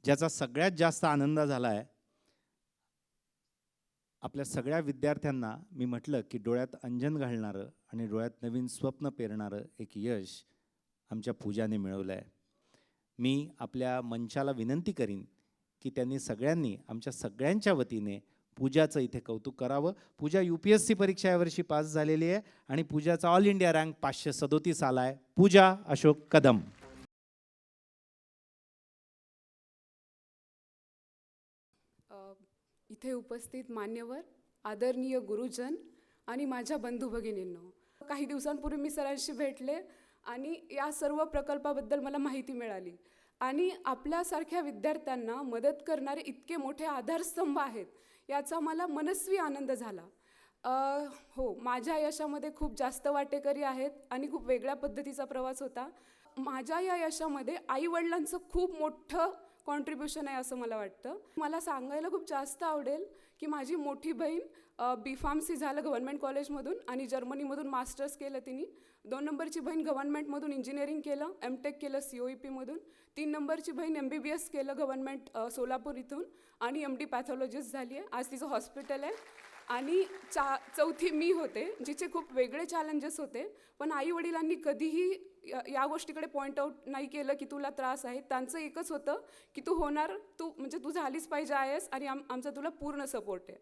ज्याचा सगळ्यात जास्त आनंद झाला आहे, आपल्या सगळ्या विद्यार्थ्यांना मी म्हटलं की डोळ्यात अंजन घालणारं आणि डोळ्यात नवीन स्वप्न पेरणारं एक यश आमच्या पूजाने मिळवलं आहे. मी आपल्या मंचाला विनंती करीन की त्यांनी सगळ्यांनी आमच्या सगळ्यांच्या वतीने पूजाचं इथे कौतुक करावं. पूजा UPSC परीक्षा यावर्षी पास झालेली आहे आणि पूजाचा ऑल इंडिया रँक 537 आला आहे. पूजा अशोक कदम. इथे उपस्थित मान्यवर, आदरणीय गुरुजन आणि माझ्या बंधू भगिनींनो, काही दिवसांपूर्वी मी सरांशी भेटले आणि या सर्व प्रकल्पाबद्दल मला माहिती मिळाली आणि आपल्यासारख्या विद्यार्थ्यांना मदत करणारे इतके मोठे आधारस्तंभ आहेत याचा मला मनस्वी आनंद झाला. हो, माझ्या यशामध्ये खूप जास्त वाटेकरी आहेत आणि खूप वेगळ्या पद्धतीचा प्रवास होता. माझ्या या यशामध्ये आईवडिलांचं खूप मोठं कॉन्ट्रीब्युशन आहे असं मला वाटतं. मला सांगायला खूप जास्त आवडेल की माझी मोठी बहीण B.Pharmacy झालं गव्हर्नमेंट कॉलेजमधून आणि जर्मनीमधून मास्टर्स केलं तिने. 2 नंबरची बहीण गव्हर्नमेंटमधून इंजिनिअरिंग केलं, M.Tech केलं COEPमधून. 3 नंबरची बहीण MBBS केलं गव्हर्नमेंट सोलापूर इथून आणि MD पॅथॉलॉजिस्ट झाली आहे. आज तिचं हॉस्पिटल आहे. आणि चौथी मी होते, जिचे खूप वेगळे चॅलेंजेस होते, पण आईवडिलांनी कधीही या गोष्टीकडे पॉईंट आऊट नाही केलं की तुला त्रास आहे. त्यांचं एकच होतं की तू होणार, तू झालीच पाहिजे IAS आणि आमचा तुला पूर्ण सपोर्ट आहे.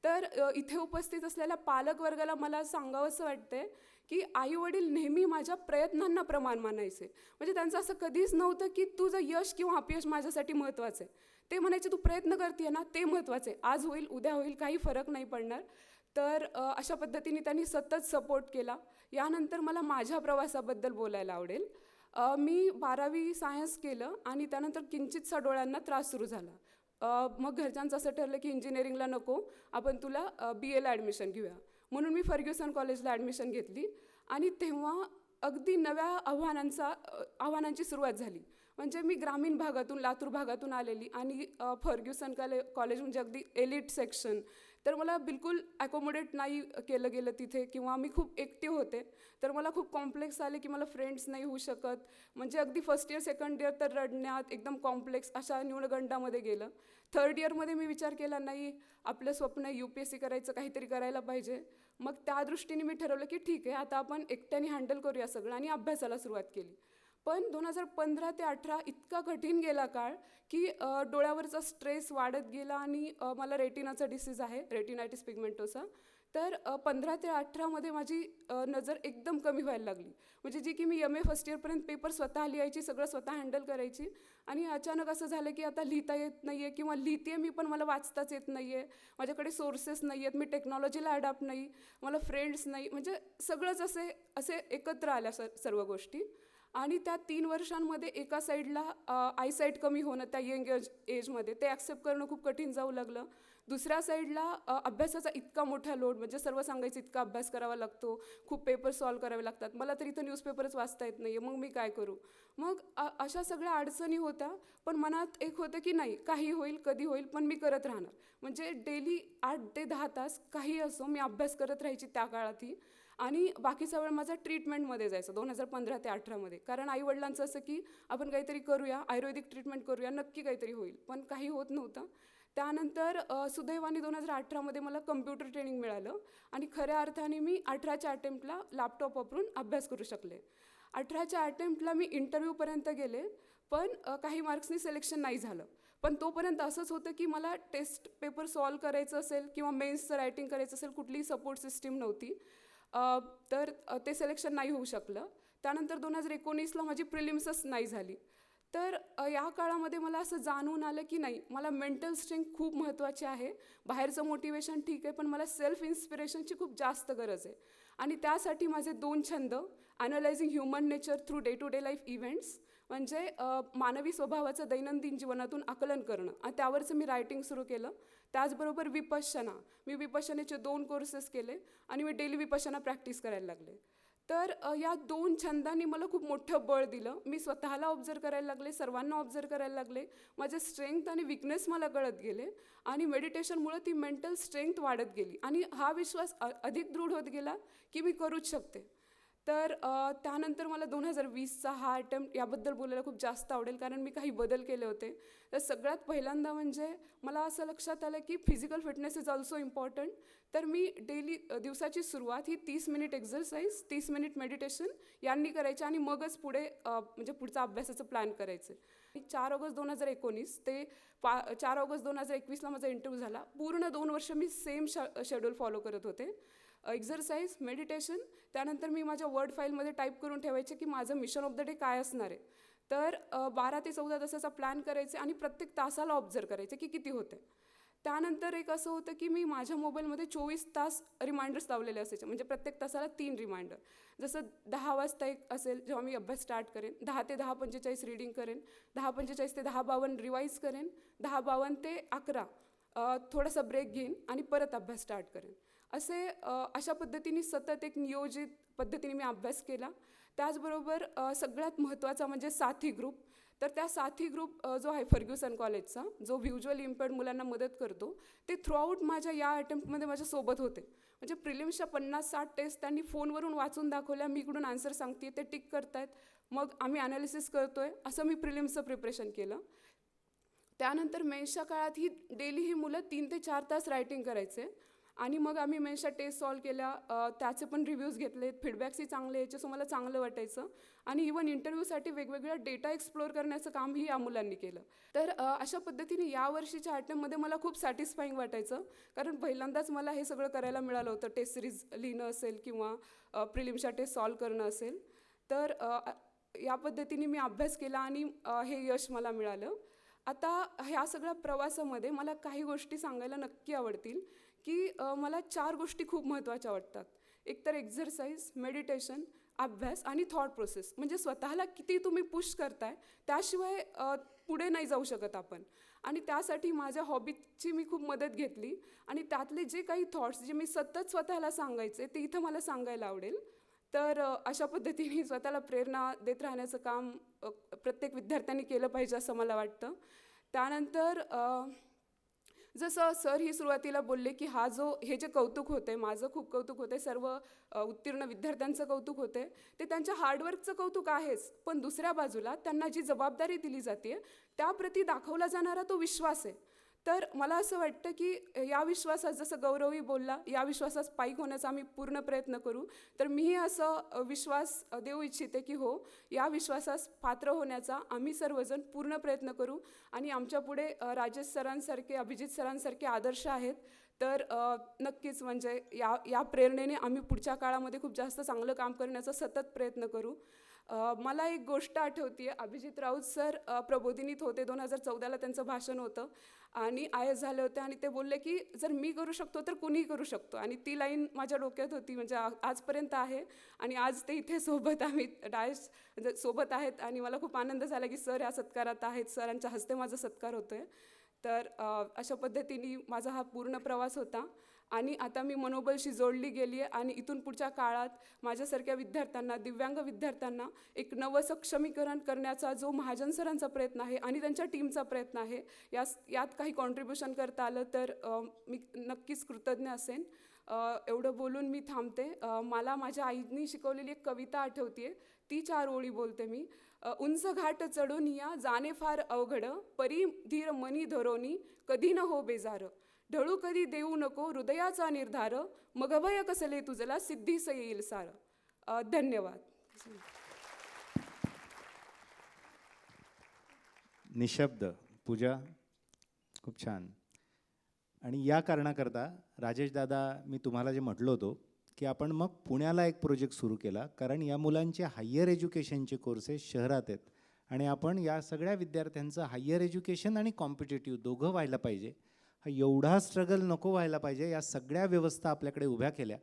तर इथे उपस्थित असलेल्या पालकवर्गाला मला सांगावंसं वाटते की आईवडील नेहमी माझ्या प्रयत्नांना प्रमाण मानायचे. म्हणजे त्यांचं असं कधीच नव्हतं की तुझं यश किंवा अपयश माझ्यासाठी महत्त्वाचं आहे. ते म्हणायचे तू प्रयत्न करते ना, ते महत्त्वाचं आहे. आज होईल, उद्या होईल, काही फरक नाही पडणार. तर अशा पद्धतीने त्यांनी सतत सपोर्ट केला. यानंतर मला माझ्या प्रवासाबद्दल बोलायला आवडेल. मी 12वी सायन्स केलं आणि त्यानंतर किंचितसा डोळ्यांना त्रास सुरू झाला. मग घरच्यांचं असं ठरलं की इंजिनिअरिंगला नको, आपण तुला BAला ॲडमिशन घेऊया. म्हणून मी फर्ग्युसन कॉलेजला ॲडमिशन घेतली आणि तेव्हा अगदी नव्या आव्हानांची सुरुवात झाली. म्हणजे मी ग्रामीण भागातून, लातूर भागातून आलेली आणि फर्ग्युसन कॉलेज म्हणजे अगदी एलिट सेक्शन. तर मला बिलकुल ॲकोमोडेट नाही केलं गेलं तिथे किंवा मी खूप एकटी होते. तर मला खूप कॉम्प्लेक्स आले की मला फ्रेंड्स नाही होऊ शकत. म्हणजे अगदी फर्स्ट इयर, सेकंड इयर तर रडण्यात, एकदम कॉम्प्लेक्स अशा न्यूनगंडामध्ये गेलं. थर्ड इयरमध्ये मी विचार केला, नाही, आपलं स्वप्न UPSC करायचं, काहीतरी करायला पाहिजे. मग त्या दृष्टीने मी ठरवलं की ठीक आहे, आता आपण एकट्याने हँडल करूया सगळं आणि अभ्यासाला सुरुवात केली. पण 2015 ते 18 इतका कठीण गेला काळ की डोळ्यावरचा स्ट्रेस वाढत गेला आणि मला रेटिनाचा डिसीज आहे, रेटिनायटिस पिगमेंटोसा. तर 15 ते 18मध्ये माझी नजर एकदम कमी व्हायला लागली. म्हणजे जी की मी MA फर्स्ट इयरपर्यंत पेपर स्वतः लिहायची, सगळं स्वतः हँडल करायची आणि अचानक असं झालं की आता लिहिता येत नाही आहे किंवा लिहिते मी पण मला वाचताच येत नाही आहे. माझ्याकडे सोर्सेस नाही आहेत, मी टेक्नॉलॉजीला अडॅप्ट नाही, मला फ्रेंड्स नाही, म्हणजे सगळंच असे एकत्र आल्या सर्व गोष्टी. आणि त्या 3 वर्षांमध्ये एका साईडला आयसाईट कमी होणं त्या यंग एजमध्ये ते ॲक्सेप्ट करणं खूप कठीण जाऊ लागलं. दुसऱ्या साईडला अभ्यासाचा इतका मोठा लोड, म्हणजे सर्व सांगायचं इतका अभ्यास करावा लागतो, खूप पेपर सॉल्व करावे लागतात, मला तर इथं न्यूजपेपरच वाचता येत नाही आहे, मग मी काय करू. मग अशा सगळ्या अडचणी होत्या. पण मनात एक होतं की नाही, काही होईल, कधी होईल, पण मी करत राहणार. म्हणजे डेली 8 ते 10 तास काही असो मी अभ्यास करत राहायची त्या काळातही. आणि बाकीचा वेळ माझा ट्रीटमेंटमध्ये जायचा 2015 ते 18मध्ये. कारण आईवडिलांचं असं की आपण काहीतरी करूया, आयुर्वेदिक ट्रीटमेंट करूया, नक्की काहीतरी होईल, पण काही होत नव्हतं. त्यानंतर सुदैवाने 2018मध्ये मला कम्प्युटर ट्रेनिंग मिळालं आणि खऱ्या अर्थाने मी 18च्या अटेम्प्टला लॅपटॉप वापरून अभ्यास करू शकले. 18च्या अटेम्प्टला मी इंटरव्ह्यूपर्यंत गेले, पण काही मार्क्सनी सिलेक्शन नाही झालं. पण तोपर्यंत असंच होतं की मला टेस्ट पेपर सॉल्व करायचं असेल किंवा मेन्सचं रायटिंग करायचं असेल, कुठलीही सपोर्ट सिस्टीम नव्हती. तर ते सिलेक्शन नाही होऊ शकलं. त्यानंतर 2019ला माझी प्रिलिम्सच नाही झाली. तर या काळामध्ये मला असं जाणवून आलं की नाही, मला मेंटल स्ट्रेंथ खूप महत्त्वाची आहे. बाहेरचं मोटिवेशन ठीक आहे, पण मला सेल्फ इन्स्पिरेशनची खूप जास्त गरज आहे. आणि त्यासाठी माझे 2 छंद, analysing human nature through day to day life events, म्हणजे मानवी स्वभावाचं दैनंदिन जीवनातून आकलन करणं, आणि त्यावरचं मी रायटिंग सुरू केलं. त्याचबरोबर विपश्यना, मी विपश्यनेचे 2 कोर्सेस केले आणि मी डेली विपश्यना प्रॅक्टिस करायला लागले. तर या 2 छंदांनी मला खूप मोठं बळ दिलं. मी स्वतःला ऑब्झर्व करायला लागले, सर्वांना ऑब्झर्व करायला लागले, माझे स्ट्रेंथ आणि विकनेस मला कळत गेले आणि मेडिटेशनमुळे ती मेंटल स्ट्रेंथ वाढत गेली आणि हा विश्वास अधिक दृढ होत गेला की मी करूच शकते. तर त्यानंतर मला 2020चा हा अटेम्प्ट याबद्दल बोलायला खूप जास्त आवडेल, कारण मी काही बदल केले होते. तर सगळ्यात पहिल्यांदा म्हणजे मला असं लक्षात आलं की physical fitness is also important. तर मी डेली दिवसाची सुरुवात ही 30 मिनिट एक्झरसाईज, 30 मिनिट मेडिटेशन यांनी करायची आणि मगच पुढे म्हणजे पुढचा अभ्यासाचं प्लॅन करायचं. 4 ऑगस्ट 2019 ते 4 ऑगस्ट 2021ला माझा इंटरव्ह्यू झाला. पूर्ण 2 वर्ष मी सेम शेड्यूल फॉलो करत होते. एक्झरसाईज, मेडिटेशन, त्यानंतर मी माझ्या वर्ड फाईलमध्ये टाईप करून ठेवायचे की माझं मिशन ऑफ द डे काय असणार आहे. तर 12 ते 14 तासाचा प्लॅन करायचे आणि प्रत्येक तासाला ऑब्झर्व करायचे की किती होते. त्यानंतर एक असं होतं की मी माझ्या मोबाईलमध्ये 24 तास रिमाइंडर्स लावलेले असायचे, म्हणजे प्रत्येक तासाला 3 रिमाइंडर. जसं 10 वाजता एक असेल जेव्हा मी अभ्यास स्टार्ट करेन, 10 ते 10:45 रीडिंग करेन, 10:45 ते 10:52 रिवाईज करेन, 10:52 ते 11 थोडासा ब्रेक घेईन आणि परत अभ्यास स्टार्ट करेन. अशा पद्धतीने सतत एक नियोजित पद्धतीने मी अभ्यास केला. त्याचबरोबर सगळ्यात महत्त्वाचा म्हणजे साथी ग्रुप. तर त्या साथी ग्रुप जो आहे फर्ग्युसन कॉलेजचा, जो व्हिज्युअली इम्पेअर्ड मुलांना मदत करतो, ते थ्रूआउट माझ्या या अटेम्प्टमध्ये माझ्यासोबत होते. म्हणजे प्रिलिम्सच्या 50-60 टेस्ट त्यांनी फोनवरून वाचून दाखवल्या, मी इकडून आन्सर सांगते, ते टिक करतायत, मग आम्ही ॲनालिसिस करतोय, असं मी प्रिलिम्सचं प्रिपरेशन केलं. त्यानंतर मेन्सच्या काळात ही डेली ही मुलं 3 ते 4 तास रायटिंग करायचे आणि मग आम्ही मेन्सच्या टेस्ट सॉल्व केल्या, त्याचे पण रिव्ह्यूज घेतले, फीडबॅक्सही चांगले यायचे, सो मला चांगलं वाटायचं. आणि इवन इंटरव्ह्यूसाठी वेगवेगळ्या डेटा एक्सप्लोअर करण्याचं कामही या मुलांनी केलं. तर अशा पद्धतीने यावर्षीच्या अटेम्प्टमध्ये मला खूप सॅटिस्फाईंग वाटायचं, कारण पहिल्यांदाच मला हे सगळं करायला मिळालं होतं. टेस्ट सिरीज लिहिणं असेल किंवा प्रिलिम्सच्या टेस्ट सॉल्व करणं असेल. तर या पद्धतीने मी अभ्यास केला आणि हे यश मला मिळालं. आता ह्या सगळ्या प्रवासामध्ये मला काही गोष्टी सांगायला नक्की आवडतील की मला 4 गोष्टी खूप महत्त्वाच्या वाटतात. एक तर एक्झरसाईज, मेडिटेशन, अभ्यास आणि थॉट प्रोसेस. म्हणजे स्वतःला किती तुम्ही पुश करताय, त्याशिवाय पुढे नाही जाऊ शकत आपण. आणि त्यासाठी माझ्या हॉबीची मी खूप मदत घेतली आणि त्यातले जे काही थॉट्स जे मी सतत स्वतःला सांगायचे ते इथं मला सांगायला आवडेल. तर अशा पद्धतीने स्वतःला प्रेरणा देत राहण्याचं काम प्रत्येक विद्यार्थ्यांनी केलं पाहिजे असं मला वाटतं. त्यानंतर जसं सर ही सुरुवातीला बोलले की हे जे कौतुक होते, माझं खूप कौतुक होते, सर्व उत्तीर्ण विद्यार्थ्यांचं कौतुक होते, ते त्यांच्या हार्डवर्कचं कौतुक आहेच, पण दुसऱ्या बाजूला त्यांना जी जबाबदारी दिली जाते त्याप्रती दाखवला जाणारा तो विश्वास आहे. तर मला असं वाटतं की या विश्वासात, जसं गौरवही बोलला, या विश्वासास पाईक होण्याचा आम्ही पूर्ण प्रयत्न करू. तर मीही असं विश्वास देऊ इच्छिते की हो, या विश्वासास पात्र होण्याचा आम्ही सर्वजण पूर्ण प्रयत्न करू. आणि आमच्यापुढे राजेश सरांसारखे, अभिजित सरांसारखे आदर्श आहेत. तर नक्कीच म्हणजे या प्रेरणेने आम्ही पुढच्या काळामध्ये खूप जास्त चांगलं काम करण्याचा सतत प्रयत्न करू. मला एक गोष्ट आठवते, अभिजित राऊत सर प्रबोधिनीत होते, 2014ला त्यांचं भाषण होतं आणि आय झाले होते आणि ते बोलले की जर मी करू शकतो तर कुणीही करू शकतो. आणि ती लाईन माझ्या डोक्यात होती, म्हणजे आजपर्यंत आहे. आणि आज ते इथे सोबत आम्ही डायस सोबत आहेत आणि मला खूप आनंद झाला की सर या सत्कारात आहेत, सरांच्या हस्ते माझा सत्कार होतो आहे. तर अशा पद्धतीने माझा हा पूर्ण प्रवास होता आणि आता मी मनोबलशी जोडली गेली आहे आणि इथून पुढच्या काळात माझ्यासारख्या विद्यार्थ्यांना, दिव्यांग विद्यार्थ्यांना एक नवसक्षमीकरण करण्याचा जो महाजन सरांचा प्रयत्न आहे आणि त्यांच्या टीमचा प्रयत्न आहे, यात काही कॉन्ट्रीब्युशन करता आलं तर मी नक्कीच कृतज्ञ असेन. एवढं बोलून मी थांबते. मला माझ्या आईनी शिकवलेली एक कविता आठवते, ती 4 ओळी बोलते मी. उंच घाट चढून या जाणे फार अवघड, परी धीर मनी धरोनी कधी न हो बेजार, ढळू कधी देऊ नको हृदयाचा निर्धार, मग भय कसले तुझला सिद्धीस येईल सार. धन्यवाद. निशब्द पूजा, खूप छान. आणि या कारणाकरता राजेश दादा, मी तुम्हाला जे म्हटलं होतं की आपण मग पुण्याला एक प्रोजेक्ट सुरू केला, कारण या मुलांचे हायर एज्युकेशनचे कोर्सेस शहरात आहेत आणि आपण या सगळ्या विद्यार्थ्यांचं हायर एज्युकेशन आणि कॉम्पिटेटिव्ह दोघं व्हायला पाहिजे. हा एवढा स्ट्रगल नको व्हायला पाहिजे, या सगळ्या व्यवस्था आपल्याकडे उभ्या केल्या